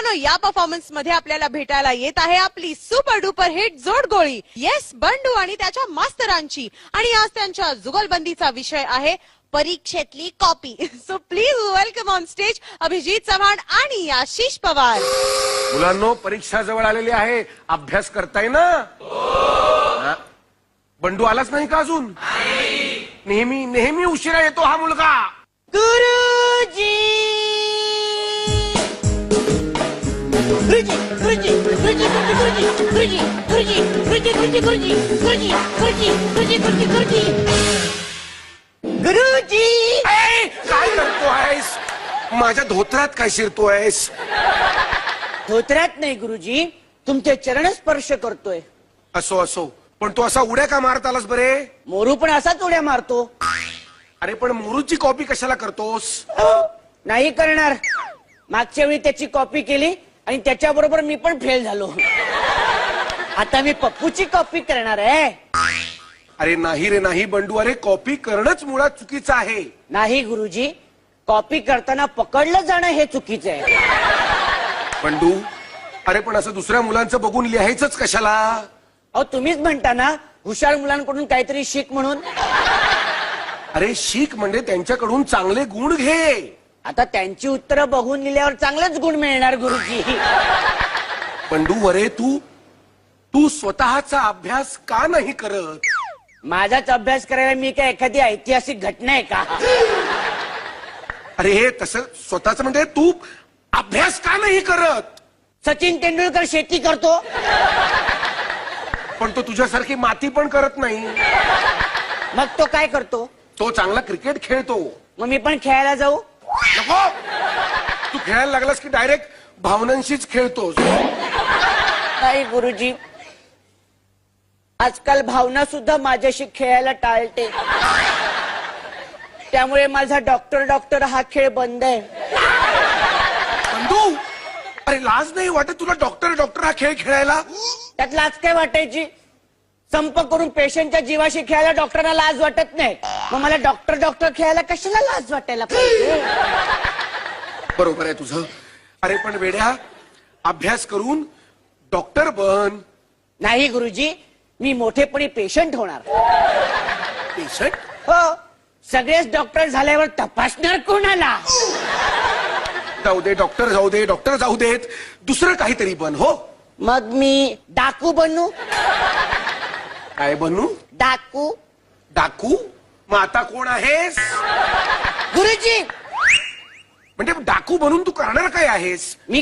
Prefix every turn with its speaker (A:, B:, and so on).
A: मित्रांनो, या परफॉर्मन्स मध्ये आपल्याला भेटायला येत आहे आपली सुपर डुपर हिट जोडगोळी. येस, बंडू आणि त्याच्या मास्तरांची. आणि आज त्यांच्या जुगलबंदीचा विषय आहे परीक्षेतली copy. So please welcome on stage Abhijit Chavan आणि आशिष पवार.
B: मुलांनो, परीक्षा जवळ आलेली आहे, अभ्यास करताय ना? हा? बंडू आलाच नाही का अजून? नेहमी नेहमी उशिरा येतो हा मुलगा.
C: गुरुजी गुरुजी गुरुजी गुरुजी गुरुजी गुरुजी गुरुजी गुरुजी गुरुजी गुरुजी गुरुजी गुरुजी गुरुजी गुरुजी गुरुजी गुरुजी
B: ए, काय करतोयस? माझ्या धोत्रात काय शिरतोयस?
C: धोत्रात नाही गुरुजी, तुमचे चरण स्पर्श करतोय.
B: असो असो, पण तो असा उड्या का मारत आलास बरे?
C: मोरू पण असाच उड्या मारतो.
B: अरे पण मुरुची कॉपी कशाला करतोस?
C: नाही करणार. मागच्या वेळी त्याची कॉपी केली आणि त्याच्याबरोबर मी पण फेल झालो. आता मी पप्पूची कॉपी करणार आहे.
B: अरे नाही रे नाही बंडू, अरे कॉपी करणंच मुळात चुकीचं आहे.
C: नाही गुरुजी, कॉपी करताना पकडलं जाणं हे चुकीचं आहे.
B: बंडू, अरे पण असं दुसऱ्या मुलांचं बघून लिहायचंच कशाला?
C: अहो तुम्हीच म्हणता ना, हुशार मुलांकडून काहीतरी शिक म्हणून.
B: अरे शिक म्हणजे त्यांच्याकडून चांगले गुण घे.
C: आता त्यांची उत्तरं बघून लिहिल्यावर चांगलेच गुण मिळणार गुरुजी.
B: बंडू, अरे तू स्वतःचा अभ्यास का नाही करत?
C: माझाच अभ्यास करायला मी काय एखादी ऐतिहासिक घटना आहे का?
B: अरे हे तसं स्वतःच म्हणजे तू अभ्यास का नाही करत?
C: सचिन तेंडुलकर शेती करतो.
B: पण तो तुझ्यासारखी माती पण करत नाही.
C: मग तो काय करतो?
B: तो चांगला क्रिकेट खेळतो.
C: मग मी पण खेळायला जाऊ?
B: नको, तू खेळायला लागलास की डायरेक्ट भावनांशीच खेळतोस.
C: नाही गुरुजी, आजकाल भावना सुद्धा माझ्याशी खेळायला टाळते. त्यामुळे माझा डॉक्टर हा खेळ बंद आहे.
B: बंडू, अरे लाज नाही वाटत तुला डॉक्टर हा खेळ खेळायला?
C: त्यात लाज काय वाटायची? संप करून पेशंटच्या जीवाशी खेळायला डॉक्टरला लाज वाटत नाही. मग मला डॉक्टर खेळायला कशाला लाज वाटायला पाहिजे?
B: बरोबर आहे तुझं. अरे पण वेड्या, अभ्यास करून डॉक्टर बन.
C: नाही गुरुजी, मी मोठेपणी पेशंट होणार.
B: पेशंट?
C: हो, सगळेच डॉक्टर झाल्यावर तपासणार कोणाला?
B: जाऊ दे, डॉक्टर जाऊ दे, डॉक्टर जाऊ देत, दुसरं काहीतरी बन. हो,
C: मग मी डाकू बनू.
B: काय बनू?
C: डाकू.
B: डाकू? मग आता कोण आहेस?
C: गुरुजी,
B: म्हणजे डाकू बनून तू करणार काय आहेस?
C: मी